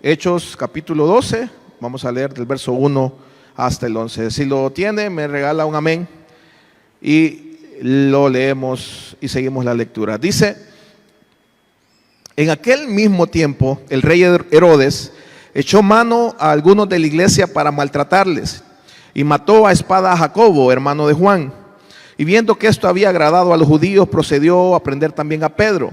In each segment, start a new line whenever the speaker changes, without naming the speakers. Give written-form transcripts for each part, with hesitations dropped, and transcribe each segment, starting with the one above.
Hechos capítulo 12, vamos a leer del verso 1 hasta el 11. Si lo tiene, me regala un amén y lo leemos y seguimos la lectura. Dice: en aquel mismo tiempo el rey Herodes echó mano a algunos de la iglesia para maltratarles y mató a espada a Jacobo, hermano de Juan. Y viendo que esto había agradado a los judíos, procedió a prender también a Pedro.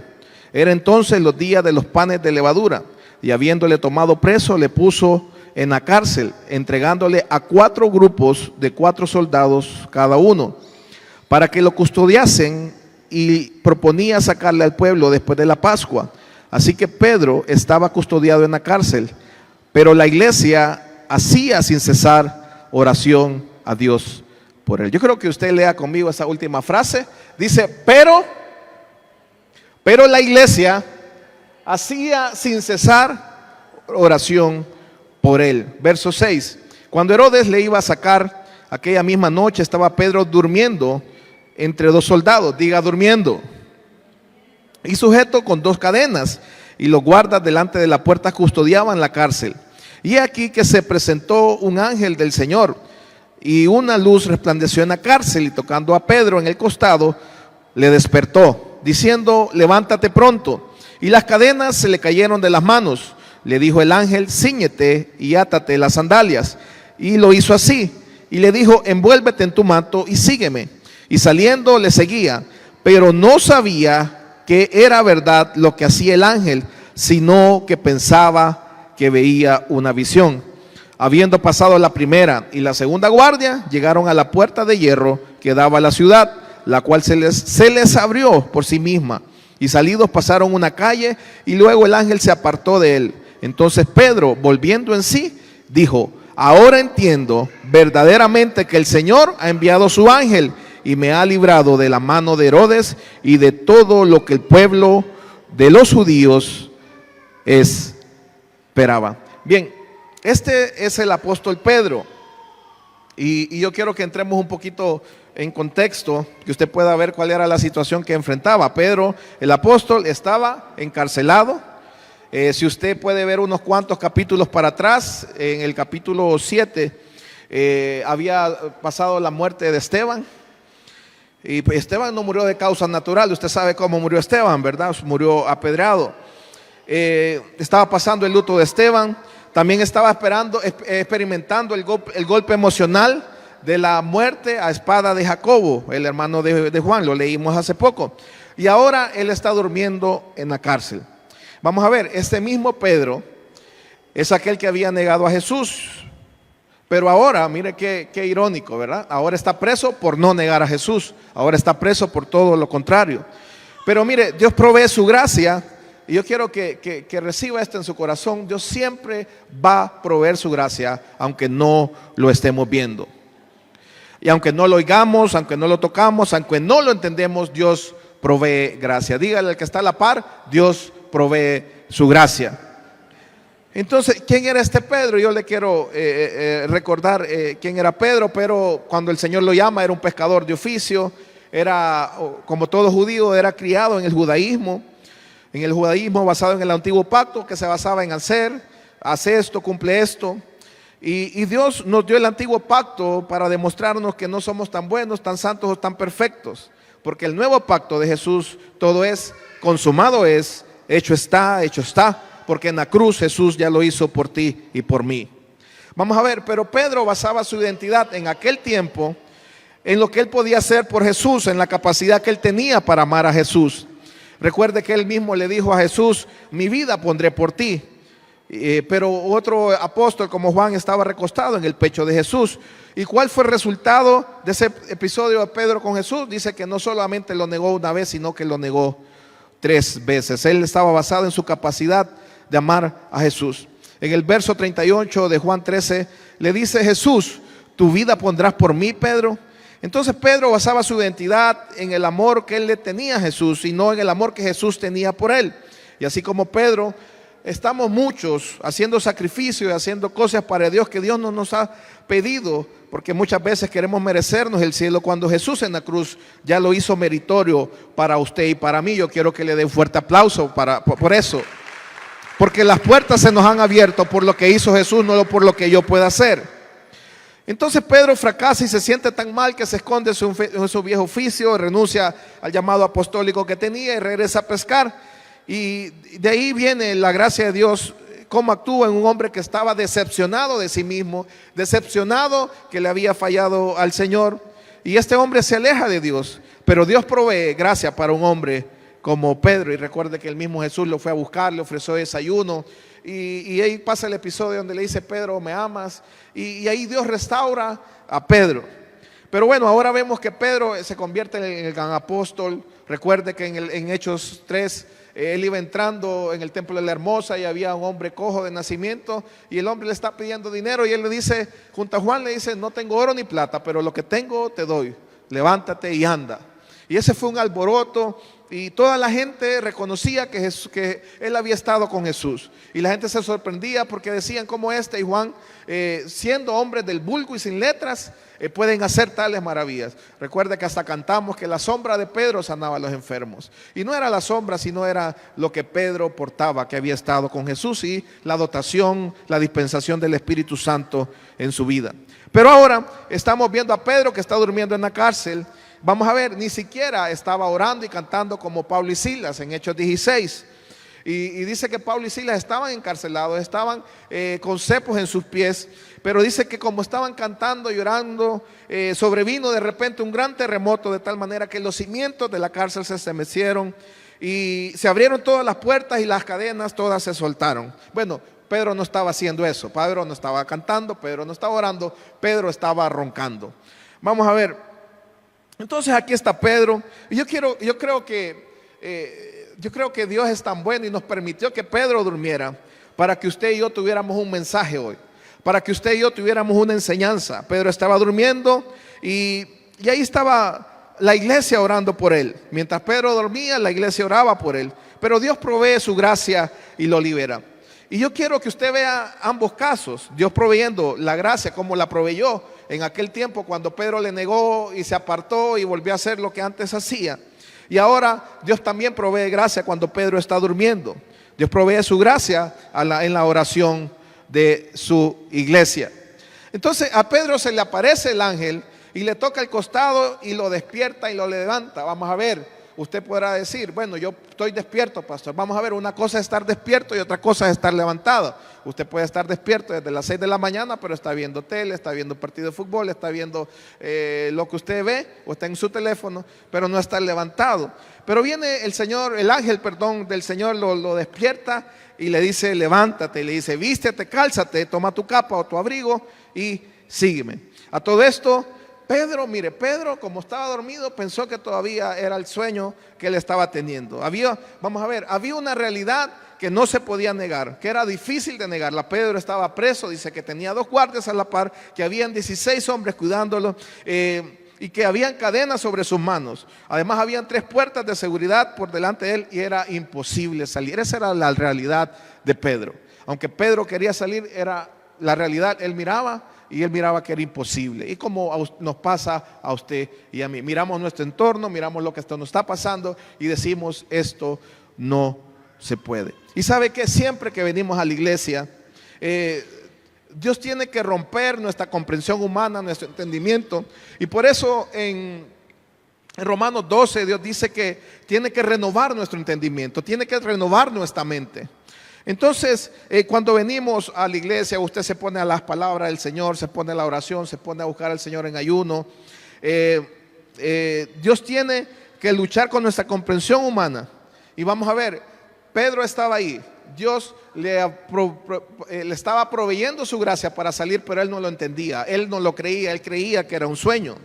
Era entonces los días de los panes de levadura, y habiéndole tomado preso, le puso en la cárcel, entregándole a 4 grupos de 4 soldados cada uno, para que lo custodiasen, y proponía sacarle al pueblo después de la Pascua. Así que Pedro estaba custodiado en la cárcel, pero la iglesia hacía sin cesar oración a Dios por él. Yo creo que usted lea conmigo esa última frase. Dice, pero la iglesia hacía sin cesar oración por él. Verso 6. Cuando Herodes le iba a sacar, aquella misma noche estaba Pedro durmiendo entre 2 soldados. Diga, durmiendo. Y sujeto con 2 cadenas, y los guardas delante de la puerta custodiaban la cárcel. Y aquí que se presentó un ángel del Señor, y una luz resplandeció en la cárcel, y tocando a Pedro en el costado, le despertó, diciendo, levántate pronto. Y las cadenas se le cayeron de las manos. Le dijo el ángel, cíñete y átate las sandalias. Y lo hizo así. Y le dijo, envuélvete en tu manto y sígueme. Y saliendo le seguía, pero no sabía que era verdad lo que hacía el ángel, sino que pensaba que veía una visión. Habiendo pasado la primera y la segunda guardia, llegaron a la puerta de hierro que daba a la ciudad, la cual se les abrió por sí misma. Y salidos pasaron una calle, y luego el ángel se apartó de él. Entonces Pedro, volviendo en sí, dijo, ahora entiendo verdaderamente que el Señor ha enviado su ángel y me ha librado de la mano de Herodes y de todo lo que el pueblo de los judíos esperaba. Bien, este es el apóstol Pedro, y yo quiero que entremos un poquito en contexto, que usted pueda ver cuál era la situación que enfrentaba. Pedro, el apóstol, estaba encarcelado. Si usted puede ver unos cuantos capítulos para atrás, en el capítulo 7 había pasado la muerte de Esteban. Y Esteban no murió de causa natural. Usted sabe cómo murió Esteban, ¿verdad? Murió apedreado. Estaba pasando el luto de Esteban. También estaba experimentando el golpe emocional de la muerte a espada de Jacobo, el hermano de Juan. Lo leímos hace poco. Y ahora él está durmiendo en la cárcel. Vamos a ver, este mismo Pedro es aquel que había negado a Jesús. Pero ahora, mire qué irónico, ¿verdad? Ahora está preso por no negar a Jesús. Ahora está preso por todo lo contrario. Pero mire, Dios provee su gracia. Y yo quiero que reciba esto en su corazón. Dios siempre va a proveer su gracia, aunque no lo estemos viendo. Y aunque no lo oigamos, aunque no lo tocamos, aunque no lo entendemos, Dios provee gracia. Dígale al que está a la par, Dios provee su gracia. Entonces, ¿quién era este Pedro? Yo le quiero recordar quién era Pedro. Pero cuando el Señor lo llama, era un pescador de oficio. Era, como todo judío, era criado en el judaísmo. En el judaísmo basado en el antiguo pacto, que se basaba en hace esto, cumple esto. Y Dios nos dio el antiguo pacto para demostrarnos que no somos tan buenos, tan santos o tan perfectos. Porque el nuevo pacto de Jesús, todo es consumado, hecho está. Porque en la cruz Jesús ya lo hizo por ti y por mí. Vamos a ver, pero Pedro basaba su identidad en aquel tiempo en lo que él podía hacer por Jesús, en la capacidad que él tenía para amar a Jesús. Recuerde que él mismo le dijo a Jesús, mi vida pondré por ti. Pero otro apóstol como Juan estaba recostado en el pecho de Jesús. ¿Y cuál fue el resultado de ese episodio de Pedro con Jesús? Dice que no solamente lo negó una vez, sino que lo negó 3 veces. Él estaba basado en su capacidad de amar a Jesús. En el verso 38 de Juan 13 le dice Jesús, ¿tu vida pondrás por mí, Pedro? Entonces Pedro basaba su identidad en el amor que él le tenía a Jesús y no en el amor que Jesús tenía por él. Y así como Pedro, estamos muchos haciendo sacrificios y haciendo cosas para Dios que Dios no nos ha pedido, porque muchas veces queremos merecernos el cielo cuando Jesús en la cruz ya lo hizo meritorio para usted y para mí. Yo quiero que le dé un fuerte aplauso por eso. porque las puertas se nos han abierto por lo que hizo Jesús, no por lo que yo pueda hacer. Entonces Pedro fracasa y se siente tan mal que se esconde en su viejo oficio, renuncia al llamado apostólico que tenía y regresa a pescar. Y de ahí viene la gracia de Dios, cómo actúa en un hombre que estaba decepcionado de sí mismo, decepcionado que le había fallado al Señor. Y este hombre se aleja de Dios, pero Dios provee gracia para un hombre como Pedro. Y recuerde que el mismo Jesús lo fue a buscar, le ofreció desayuno. Y ahí pasa el episodio donde le dice: Pedro, ¿me amas? Y ahí Dios restaura a Pedro. Pero bueno, ahora vemos que Pedro se convierte en el gran apóstol. Recuerde que en Hechos 3, él iba entrando en el templo de la Hermosa y había un hombre cojo de nacimiento, y el hombre le está pidiendo dinero, y él le dice, junto a Juan le dice: no tengo oro ni plata, pero lo que tengo te doy, levántate y anda. Y ese fue un alboroto, y toda la gente reconocía que él había estado con Jesús. Y la gente se sorprendía porque decían: cómo este y Juan, siendo hombres del vulgo y sin letras, pueden hacer tales maravillas. Recuerda que hasta cantamos que la sombra de Pedro sanaba a los enfermos. Y no era la sombra, sino era lo que Pedro portaba, que había estado con Jesús, y la dotación, la dispensación del Espíritu Santo en su vida. Pero ahora estamos viendo a Pedro que está durmiendo en la cárcel. Vamos a ver, ni siquiera estaba orando y cantando como Pablo y Silas en Hechos 16. Y dice que Pablo y Silas estaban encarcelados, estaban con cepos en sus pies. Pero dice que como estaban cantando y orando, sobrevino de repente un gran terremoto, de tal manera que los cimientos de la cárcel se estremecieron y se abrieron todas las puertas y las cadenas todas se soltaron. Bueno, Pedro no estaba haciendo eso. Pedro no estaba cantando, Pedro no estaba orando, Pedro estaba roncando. Vamos a ver. Entonces aquí está Pedro, y yo creo que Dios es tan bueno y nos permitió que Pedro durmiera para que usted y yo tuviéramos un mensaje hoy, para que usted y yo tuviéramos una enseñanza. Pedro estaba durmiendo y ahí estaba la iglesia orando por él. Mientras Pedro dormía, la iglesia oraba por él, pero Dios provee su gracia y lo libera. Y yo quiero que usted vea ambos casos, Dios proveyendo la gracia como la proveyó en aquel tiempo cuando Pedro le negó y se apartó y volvió a hacer lo que antes hacía. Y ahora Dios también provee gracia cuando Pedro está durmiendo. Dios provee su gracia en la oración de su iglesia. Entonces a Pedro se le aparece el ángel y le toca el costado y lo despierta y lo levanta. Vamos a ver. Usted podrá decir: bueno, yo estoy despierto, pastor. Vamos a ver, una cosa es estar despierto y otra cosa es estar levantado. Usted puede estar despierto desde las 6 de la mañana, pero está viendo tele, está viendo partido de fútbol, está viendo lo que usted ve, o está en su teléfono, pero no está levantado. Pero viene el ángel del Señor lo despierta y le dice: levántate, y le dice: vístete, cálzate, toma tu capa o tu abrigo y sígueme. A todo esto, Pedro, como estaba dormido, pensó que todavía era el sueño que él estaba teniendo. Había una realidad que no se podía negar, que era difícil de negarla. Pedro estaba preso, dice que tenía 2 guardias a la par, que habían 16 hombres cuidándolo, y que habían cadenas sobre sus manos. Además habían 3 puertas de seguridad por delante de él y era imposible salir. Esa era la realidad de Pedro. Aunque Pedro quería salir, era la realidad. Él miraba y él miraba que era imposible. Y como nos pasa a usted y a mí, miramos nuestro entorno, miramos lo que nos está pasando y decimos: esto no se puede. Y sabe que siempre que venimos a la iglesia, Dios tiene que romper nuestra comprensión humana, nuestro entendimiento. Y por eso en Romanos 12 Dios dice que tiene que renovar nuestro entendimiento, tiene que renovar nuestra mente. Entonces, cuando venimos a la iglesia, usted se pone a las palabras del Señor, se pone a la oración, se pone a buscar al Señor en ayuno. Dios tiene que luchar con nuestra comprensión humana. Y vamos a ver, Pedro estaba ahí. Dios le estaba proveyendo su gracia para salir, pero él no lo entendía, él no lo creía, él creía que era un sueño.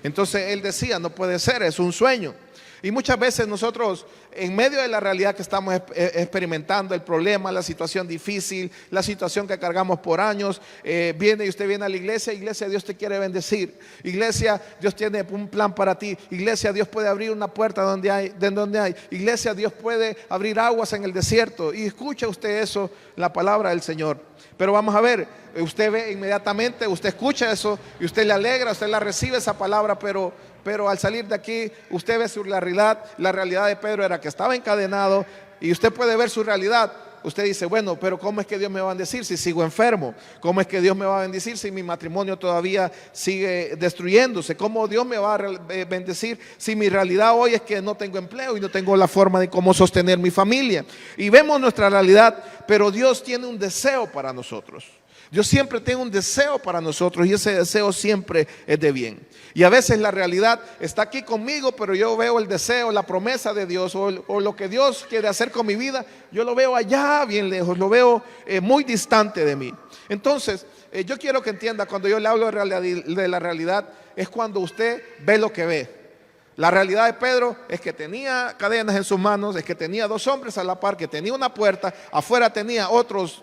Entonces él decía: no puede ser, es un sueño. Y muchas veces nosotros, en medio de la realidad que estamos experimentando, el problema, la situación difícil, la situación que cargamos por años, usted viene a la iglesia: iglesia, Dios te quiere bendecir. Iglesia, Dios tiene un plan para ti. Iglesia, Dios puede abrir una puerta donde hay. Iglesia, Dios puede abrir aguas en el desierto. Y escucha usted eso, la palabra del Señor. Pero vamos a ver, usted ve inmediatamente, usted escucha eso y usted le alegra, usted la recibe esa palabra, pero al salir de aquí usted ve su realidad. La realidad de Pedro era que estaba encadenado, y usted puede ver su realidad, usted dice, bueno, pero ¿cómo es que Dios me va a bendecir si sigo enfermo? ¿Cómo es que Dios me va a bendecir si mi matrimonio todavía sigue destruyéndose? ¿Cómo Dios me va a bendecir si mi realidad hoy es que no tengo empleo y no tengo la forma de cómo sostener mi familia? Y vemos nuestra realidad, pero Dios tiene un deseo para nosotros. Dios siempre tiene un deseo para nosotros y ese deseo siempre es de bien. Y a veces la realidad está aquí conmigo, pero yo veo el deseo, la promesa de Dios o lo que Dios quiere hacer con mi vida, yo lo veo allá bien lejos, lo veo muy distante de mí. Entonces, yo quiero que entienda, cuando yo le hablo de la realidad, es cuando usted ve lo que ve. La realidad de Pedro es que tenía cadenas en sus manos, es que tenía 2 hombres a la par, que tenía una puerta, afuera tenía otros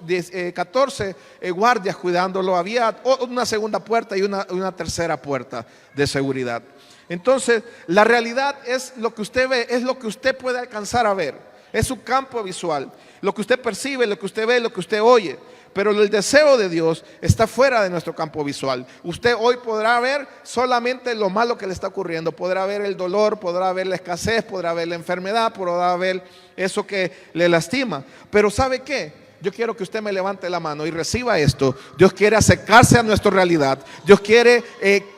14 guardias cuidándolo, había una segunda puerta y una tercera puerta de seguridad. Entonces, la realidad es lo que usted ve, es lo que usted puede alcanzar a ver, es su campo visual, lo que usted percibe, lo que usted ve, lo que usted oye. Pero el deseo de Dios está fuera de nuestro campo visual. Usted hoy podrá ver solamente lo malo que le está ocurriendo. Podrá ver el dolor, podrá ver la escasez, podrá ver la enfermedad, podrá ver eso que le lastima. Pero ¿sabe qué? Yo quiero que usted me levante la mano y reciba esto. Dios quiere acercarse a nuestra realidad. Dios quiere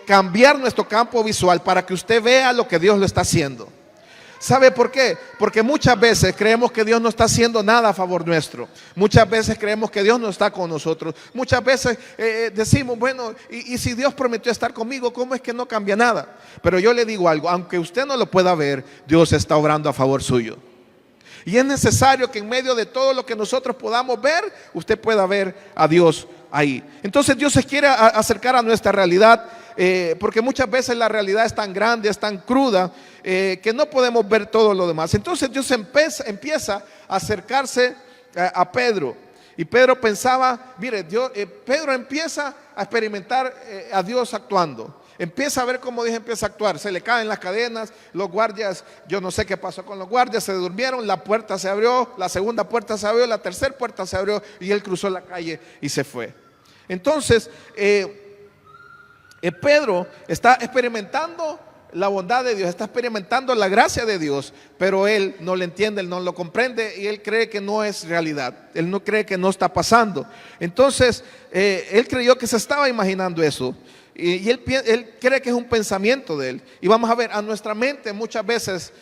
cambiar nuestro campo visual para que usted vea lo que Dios lo está haciendo. ¿Sabe por qué? Porque muchas veces creemos que Dios no está haciendo nada a favor nuestro. Muchas veces creemos que Dios no está con nosotros. Muchas veces decimos, bueno, y si Dios prometió estar conmigo, ¿cómo es que no cambia nada? Pero yo le digo algo, aunque usted no lo pueda ver, Dios está obrando a favor suyo. Y es necesario que en medio de todo lo que nosotros podamos ver, usted pueda ver a Dios ahí. Entonces Dios se quiere acercar a nuestra realidad, porque muchas veces la realidad es tan grande, es tan cruda, que no podemos ver todo lo demás. Entonces Dios empieza a acercarse a Pedro. Y Pedro pensaba, mire, Pedro empieza a experimentar a Dios actuando. Empieza a ver cómo Dios empieza a actuar. Se le caen las cadenas, los guardias, yo no sé qué pasó con los guardias, se durmieron, la puerta se abrió, la segunda puerta se abrió, la tercera puerta se abrió y él cruzó la calle y se fue. Entonces, Pedro está experimentando la bondad de Dios, está experimentando la gracia de Dios, pero él no lo entiende, él no lo comprende y él cree que no es realidad, él no cree que no está pasando. Entonces, él creyó que se estaba imaginando eso. Y él cree que es un pensamiento de él. Y vamos a ver, a nuestra mente muchas veces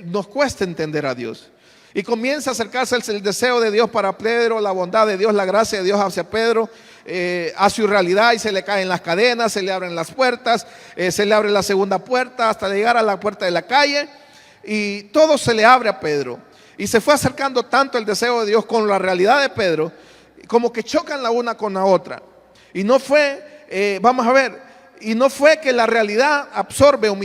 nos cuesta entender a Dios. Y comienza a acercarse el deseo de Dios para Pedro, la bondad de Dios, la gracia de Dios hacia Pedro, a su realidad, y se le caen las cadenas, se le abren las puertas, se le abre la segunda puerta hasta llegar a la puerta de la calle. Y todo se le abre a Pedro. Y se fue acercando tanto el deseo de Dios con la realidad de Pedro, como que chocan la una con la otra. Y no fue... vamos a ver, y no fue que la realidad absorbe o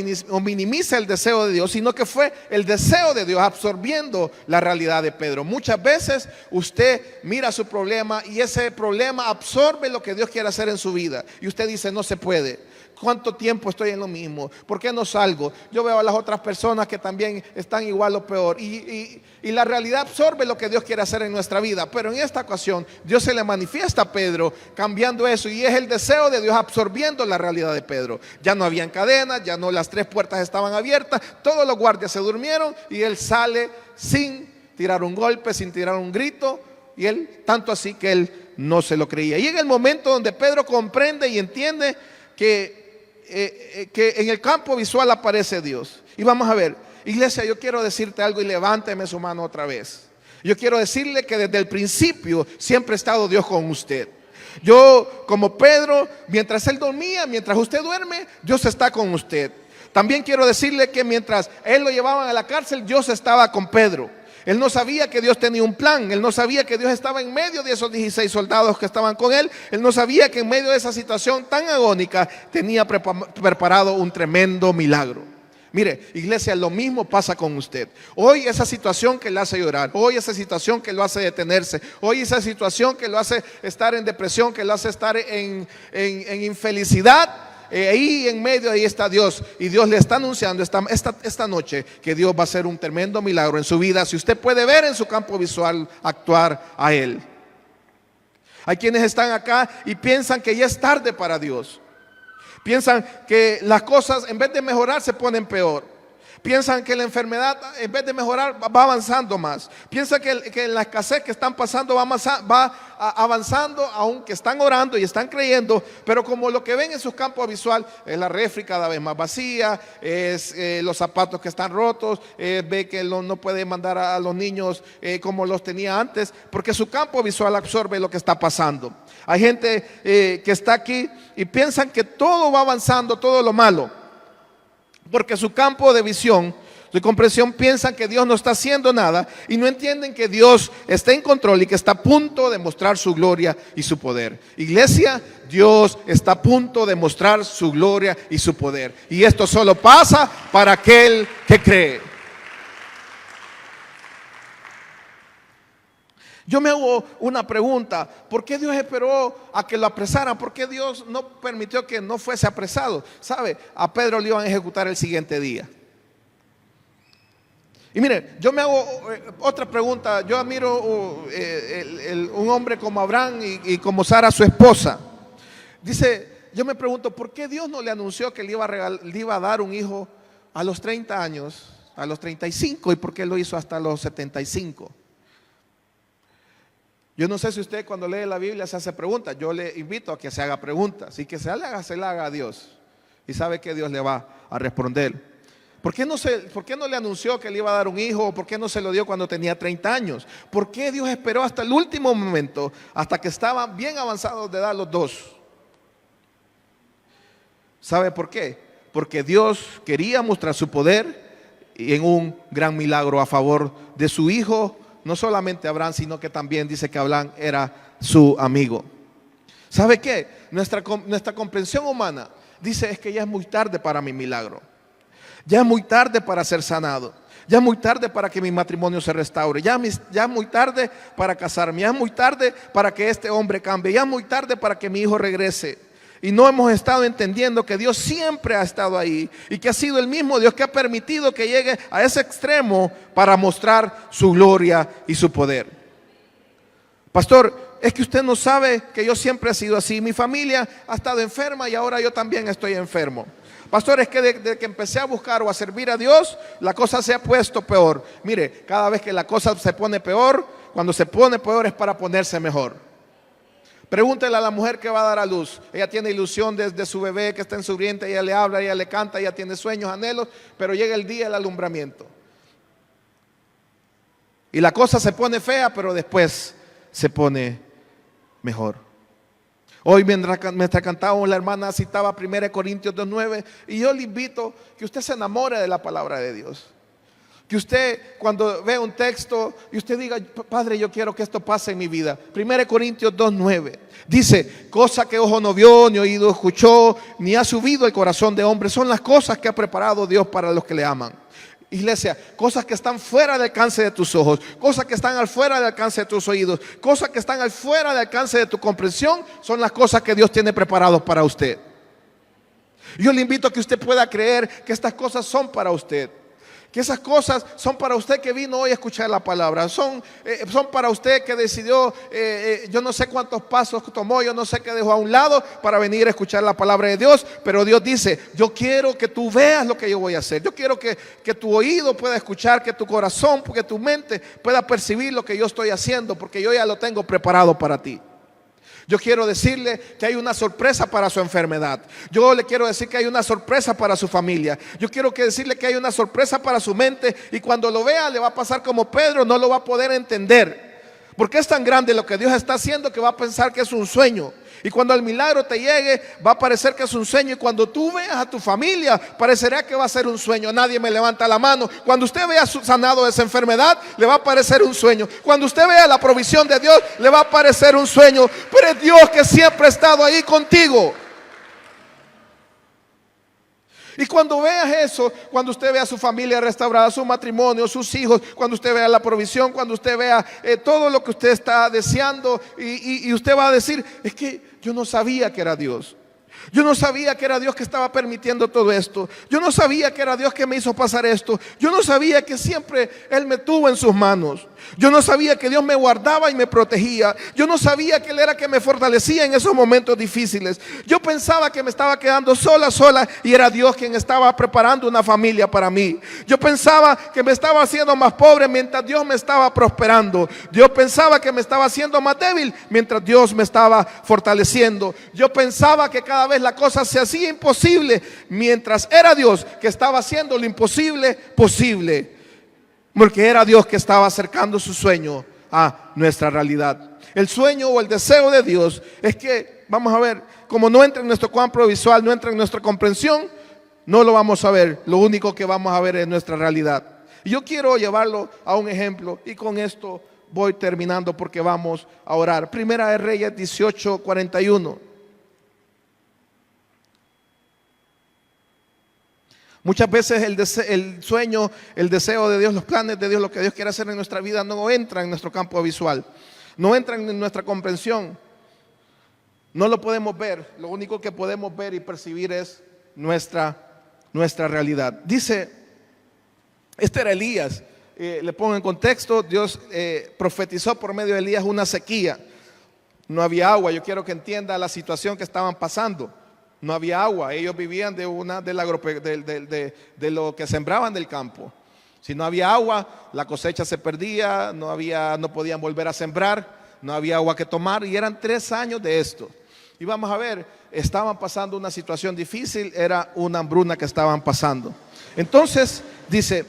minimiza el deseo de Dios, sino que fue el deseo de Dios absorbiendo la realidad de Pedro. Muchas veces usted mira su problema y ese problema absorbe lo que Dios quiere hacer en su vida y usted dice, no se puede. ¿Cuánto tiempo estoy en lo mismo? ¿Por qué no salgo? Yo veo a las otras personas que también están igual o peor. Y la realidad absorbe lo que Dios quiere hacer en nuestra vida. Pero en esta ocasión Dios se le manifiesta a Pedro cambiando eso. Y es el deseo de Dios absorbiendo la realidad de Pedro. Ya no habían cadenas, ya no, las 3 puertas estaban abiertas. Todos los guardias se durmieron y él sale sin tirar un golpe, sin tirar un grito. Y él, tanto así que él no se lo creía. Y en el momento donde Pedro comprende y entiende que en el campo visual aparece Dios. Y vamos a ver, iglesia, yo quiero decirte algo y levánteme su mano otra vez. Yo quiero decirle que desde el principio siempre ha estado Dios con usted. Yo, como Pedro, mientras él dormía, mientras usted duerme, Dios está con usted. También quiero decirle que mientras él lo llevaban a la cárcel, Dios estaba con Pedro. Él no sabía que Dios tenía un plan. Él no sabía que Dios estaba en medio de esos 16 soldados que estaban con él. Él no sabía que en medio de esa situación tan agónica tenía preparado un tremendo milagro. Mire, iglesia, lo mismo pasa con usted. Hoy esa situación que le hace llorar, hoy esa situación que lo hace detenerse, hoy esa situación que lo hace estar en depresión, que lo hace estar en infelicidad. Ahí en medio, ahí está Dios. Y Dios le está anunciando esta noche que Dios va a hacer un tremendo milagro en su vida. Si usted puede ver en su campo visual actuar a Él. Hay quienes están acá y piensan que ya es tarde para Dios. Piensan que las cosas en vez de mejorar se ponen peor. Piensan que la enfermedad, en vez de mejorar, va avanzando más. Piensan que la escasez que están pasando avanzando, aunque están orando y están creyendo, pero como lo que ven en sus campos visual es la refri cada vez más vacía, es los zapatos que están rotos, ve que no puede mandar a los niños como los tenía antes, porque su campo visual absorbe lo que está pasando. Hay gente que está aquí y piensan que todo va avanzando, todo lo malo, porque su campo de visión, su comprensión, piensan que Dios no está haciendo nada y no entienden que Dios está en control y que está a punto de mostrar su gloria y su poder. Iglesia, Dios está a punto de mostrar su gloria y su poder, y esto solo pasa para aquel que cree. Yo me hago una pregunta: ¿por qué Dios esperó a que lo apresaran? ¿Por qué Dios no permitió que no fuese apresado? ¿Sabe? A Pedro le iban a ejecutar el siguiente día. Y mire, yo me hago otra pregunta. Yo admiro un hombre como Abraham y como Sara, su esposa. Dice, yo me pregunto, ¿por qué Dios no le anunció que le iba a dar un hijo a los 30 años, a los 35? ¿Y por qué lo hizo hasta los 75? Yo no sé si usted cuando lee la Biblia se hace preguntas. Yo le invito a que se haga preguntas y que se la haga a Dios, y sabe que Dios le va a responder. ¿Por qué no le anunció que le iba a dar un hijo? ¿Por qué no se lo dio cuando tenía 30 años? ¿Por qué Dios esperó hasta el último momento, hasta que estaban bien avanzados de edad los dos? ¿Sabe por qué? Porque Dios quería mostrar su poder y en un gran milagro a favor de su hijo. No solamente Abraham, sino que también dice que Abraham era su amigo. ¿Sabe qué? Nuestra comprensión humana dice: es que ya es muy tarde para mi milagro. Ya es muy tarde para ser sanado. Ya es muy tarde para que mi matrimonio se restaure. Ya es muy tarde para casarme. Ya es muy tarde para que este hombre cambie. Ya es muy tarde para que mi hijo regrese. Y no hemos estado entendiendo que Dios siempre ha estado ahí, y que ha sido el mismo Dios que ha permitido que llegue a ese extremo para mostrar su gloria y su poder. Pastor, es que usted no sabe que yo siempre he sido así. Mi familia ha estado enferma y ahora yo también estoy enfermo. Pastor, es que desde que empecé a buscar o a servir a Dios, la cosa se ha puesto peor. Mire, cada vez que la cosa se pone peor, cuando se pone peor es para ponerse mejor. Pregúntele a la mujer que va a dar a luz. Ella tiene ilusión desde su bebé que está en su vientre. Ella le habla, ella le canta, ella tiene sueños, anhelos, pero llega el día del alumbramiento y la cosa se pone fea, pero después se pone mejor. Hoy mientras cantábamos, la hermana citaba 1 Corintios 2:9, y yo le invito que usted se enamore de la palabra de Dios. Que usted, cuando vea un texto y usted diga: Padre, yo quiero que esto pase en mi vida. 1 Corintios 2:9 dice: cosa que ojo no vio, ni oído escuchó, ni ha subido el corazón de hombre, son las cosas que ha preparado Dios para los que le aman. Iglesia, cosas que están fuera del alcance de tus ojos, cosas que están al fuera del alcance de tus oídos, cosas que están al fuera del alcance de tu comprensión, son las cosas que Dios tiene preparadas para usted. Yo le invito a que usted pueda creer que estas cosas son para usted. Que esas cosas son para usted que vino hoy a escuchar la palabra. Son para usted que decidió, yo no sé cuántos pasos tomó, yo no sé qué dejó a un lado para venir a escuchar la palabra de Dios. Pero Dios dice: yo quiero que tú veas lo que yo voy a hacer. Yo quiero que tu oído pueda escuchar, que tu corazón, que tu mente pueda percibir lo que yo estoy haciendo, porque yo ya lo tengo preparado para ti. Yo quiero decirle que hay una sorpresa para su enfermedad. Yo le quiero decir que hay una sorpresa para su familia. Yo quiero decirle que hay una sorpresa para su mente. Y cuando lo vea, le va a pasar como Pedro: no lo va a poder entender, porque es tan grande lo que Dios está haciendo que va a pensar que es un sueño. Y cuando el milagro te llegue, va a parecer que es un sueño. Y cuando tú veas a tu familia, parecerá que va a ser un sueño. Nadie me levanta la mano. Cuando usted vea sanado de esa enfermedad, le va a parecer un sueño. Cuando usted vea la provisión de Dios, le va a parecer un sueño. Pero es Dios que siempre ha estado ahí contigo. Y cuando veas eso, cuando usted vea su familia restaurada, su matrimonio, sus hijos, cuando usted vea la provisión, cuando usted vea todo lo que usted está deseando, y usted va a decir: es que yo no sabía que era Dios. Yo no sabía que era Dios que estaba permitiendo todo esto. Yo no sabía que era Dios que me hizo pasar esto. Yo no sabía que siempre Él me tuvo en sus manos. Yo no sabía que Dios me guardaba y me protegía. Yo no sabía que Él era que me fortalecía en esos momentos difíciles. Yo pensaba que me estaba quedando sola y era Dios quien estaba preparando una familia para mí. Yo pensaba que me estaba haciendo más pobre mientras Dios me estaba prosperando. Yo pensaba que me estaba haciendo más débil mientras Dios me estaba fortaleciendo. Yo pensaba que cada vez la cosa se hacía imposible mientras era Dios que estaba haciendo lo imposible posible. Porque era Dios que estaba acercando su sueño a nuestra realidad. El sueño o el deseo de Dios es que, vamos a ver, como no entra en nuestro campo visual, no entra en nuestra comprensión, no lo vamos a ver. Lo único que vamos a ver es nuestra realidad. Y yo quiero llevarlo a un ejemplo y con esto voy terminando porque vamos a orar. Primera de Reyes 18:41. Muchas veces el sueño, el deseo de Dios, los planes de Dios, lo que Dios quiere hacer en nuestra vida no entra en nuestro campo visual, no entra en nuestra comprensión, no lo podemos ver. Lo único que podemos ver y percibir es nuestra realidad. Dice, este era Elías, le pongo en contexto, Dios profetizó por medio de Elías una sequía, no había agua. Yo quiero que entienda la situación que estaban pasando. No había agua, ellos vivían de lo que sembraban del campo. Si no había agua, la cosecha se perdía, no podían volver a sembrar, no había agua que tomar, y eran 3 años de esto. Y vamos a ver, estaban pasando una situación difícil, era una hambruna que estaban pasando. Entonces, dice,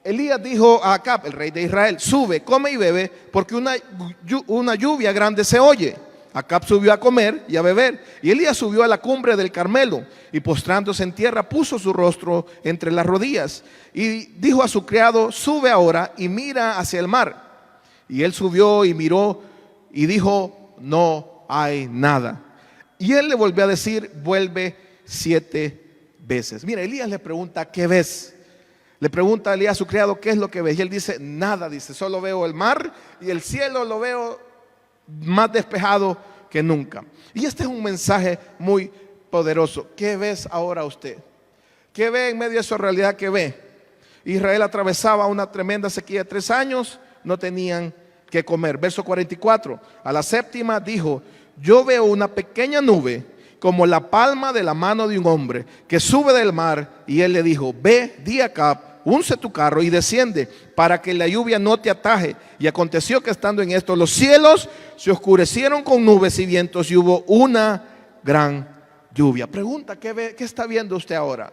Elías dijo a Acab, el rey de Israel: sube, come y bebe, porque una lluvia grande se oye. Acab subió a comer y a beber, y Elías subió a la cumbre del Carmelo, y postrándose en tierra puso su rostro entre las rodillas, y dijo a su criado: sube ahora y mira hacia el mar. Y él subió y miró, y dijo: no hay nada. Y él le volvió a decir: vuelve 7 veces. Mira, Elías le pregunta: ¿qué ves? Le pregunta a Elías a su criado: ¿qué es lo que ves? Y él dice: nada, dice, solo veo el mar y el cielo lo veo más despejado que nunca. Y este es un mensaje muy poderoso. ¿Qué ves ahora usted? ¿Qué ve en medio de su realidad? ¿Qué ve? Israel atravesaba una tremenda sequía de 3 años, no tenían que comer. Verso 44, a la 7ª dijo: yo veo una pequeña nube como la palma de la mano de un hombre que sube del mar. Y él le dijo: ve, di a Acab, unce tu carro y desciende para que la lluvia no te ataje. Y aconteció que estando en esto, los cielos se oscurecieron con nubes y vientos, y hubo una gran lluvia. Pregunta: ¿qué está viendo usted ahora?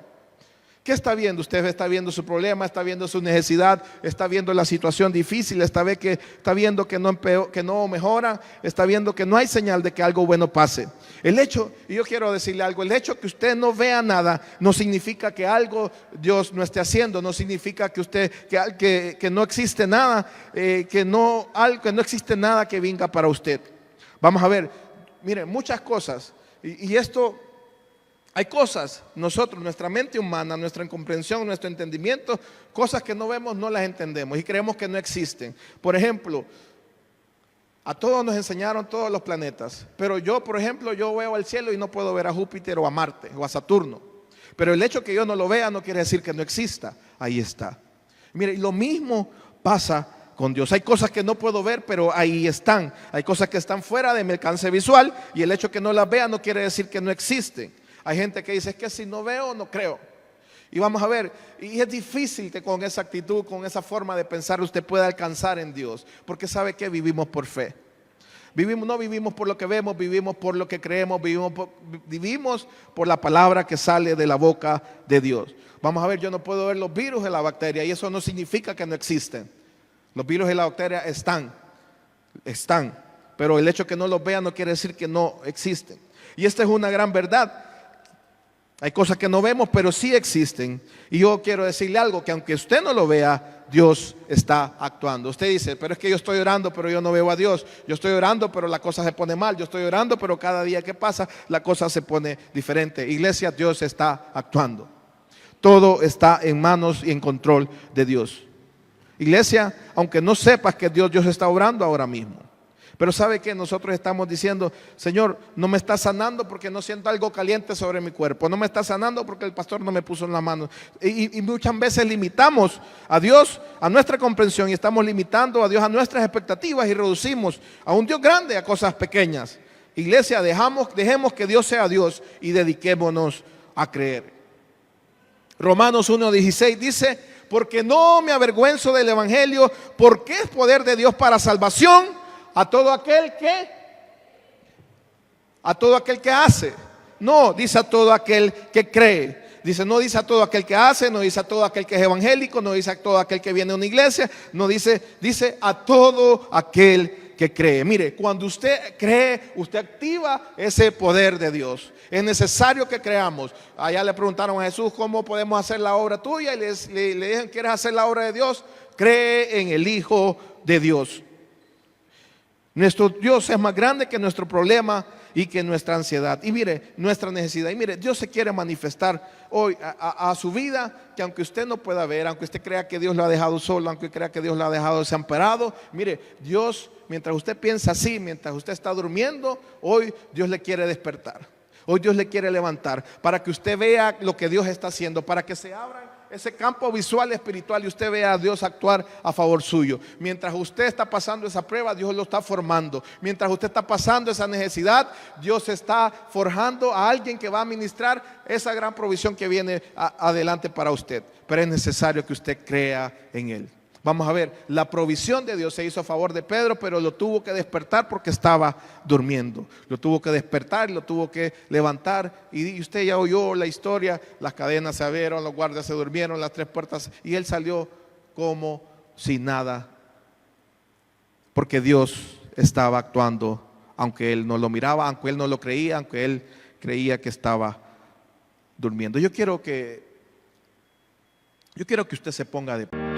¿Qué está viendo? Usted está viendo su problema, está viendo su necesidad, está viendo la situación difícil, está viendo que no mejora, está viendo que no hay señal de que algo bueno pase. El hecho, y yo quiero decirle algo, el hecho que usted no vea nada no significa que algo Dios no esté haciendo, no significa que no existe nada, que no existe nada que venga para usted. Vamos a ver, miren, muchas cosas, y esto... Hay cosas, nosotros, nuestra mente humana, nuestra incomprensión, nuestro entendimiento, cosas que no vemos, no las entendemos y creemos que no existen. Por ejemplo, a todos nos enseñaron todos los planetas, pero yo, por ejemplo, yo veo al cielo y no puedo ver a Júpiter o a Marte o a Saturno. Pero el hecho que yo no lo vea no quiere decir que no exista. Ahí está. Mire, lo mismo pasa con Dios. Hay cosas que no puedo ver, pero ahí están. Hay cosas que están fuera de mi alcance visual, y el hecho que no las vea no quiere decir que no existen. Hay gente que dice: es que si no veo, no creo. Y vamos a ver, y es difícil que con esa actitud, con esa forma de pensar, usted pueda alcanzar en Dios, porque sabe que vivimos por fe. No vivimos por lo que vemos, vivimos por lo que creemos, vivimos por la palabra que sale de la boca de Dios. Vamos a ver, yo no puedo ver los virus de la bacteria, y eso no significa que no existen. Los virus de la bacteria están, pero el hecho que no los vea no quiere decir que no existen. Y esta es una gran verdad. Hay cosas que no vemos, pero sí existen. Y yo quiero decirle algo, que aunque usted no lo vea, Dios está actuando. Usted dice: pero es que yo estoy orando, pero yo no veo a Dios. Yo estoy orando, pero la cosa se pone mal. Yo estoy orando, pero cada día que pasa, la cosa se pone diferente. Iglesia, Dios está actuando. Todo está en manos y en control de Dios. Iglesia, aunque no sepas que Dios está obrando ahora mismo, Pero ¿sabe qué? Nosotros estamos diciendo: Señor, no me está sanando porque no siento algo caliente sobre mi cuerpo, no me está sanando porque el pastor no me puso en la mano. Y muchas veces limitamos a Dios a nuestra comprensión, y estamos limitando a Dios a nuestras expectativas, y reducimos a un Dios grande a cosas pequeñas. Iglesia, dejemos que Dios sea Dios y dediquémonos a creer. Romanos 1:16 dice: porque no me avergüenzo del evangelio, porque es poder de Dios para salvación a todo aquel que hace. No, dice a todo aquel que cree. Dice, no dice a todo aquel que hace, no dice a todo aquel que es evangélico, no dice a todo aquel que viene a una iglesia, no dice a todo aquel que cree. Mire, cuando usted cree, usted activa ese poder de Dios. Es necesario que creamos. Allá le preguntaron a Jesús: ¿cómo podemos hacer la obra tuya? Y le dijeron: ¿quieres hacer la obra de Dios? Cree en el Hijo de Dios. Nuestro Dios es más grande que nuestro problema y que nuestra ansiedad, y mire, nuestra necesidad. Y mire, Dios se quiere manifestar hoy a su vida, que aunque usted no pueda ver, aunque usted crea que Dios lo ha dejado solo, aunque crea que Dios lo ha dejado desamparado, mire, Dios, mientras usted piensa así, mientras usted está durmiendo, hoy Dios le quiere despertar. Hoy Dios le quiere levantar para que usted vea lo que Dios está haciendo, para que se abra ese campo visual espiritual y usted vea a Dios actuar a favor suyo. Mientras usted está pasando esa prueba, Dios lo está formando. Mientras usted está pasando esa necesidad, Dios está forjando a alguien que va a ministrar esa gran provisión que viene adelante para usted. Pero es necesario que usted crea en Él. Vamos a ver, la provisión de Dios se hizo a favor de Pedro, pero lo tuvo que despertar porque estaba durmiendo. Lo tuvo que despertar, lo tuvo que levantar. Y usted ya oyó la historia: las cadenas se abrieron, los guardias se durmieron, las 3 puertas, y él salió como si nada, porque Dios estaba actuando, aunque él no lo miraba, aunque él no lo creía, aunque él creía que estaba durmiendo. Yo quiero que usted se ponga de pie.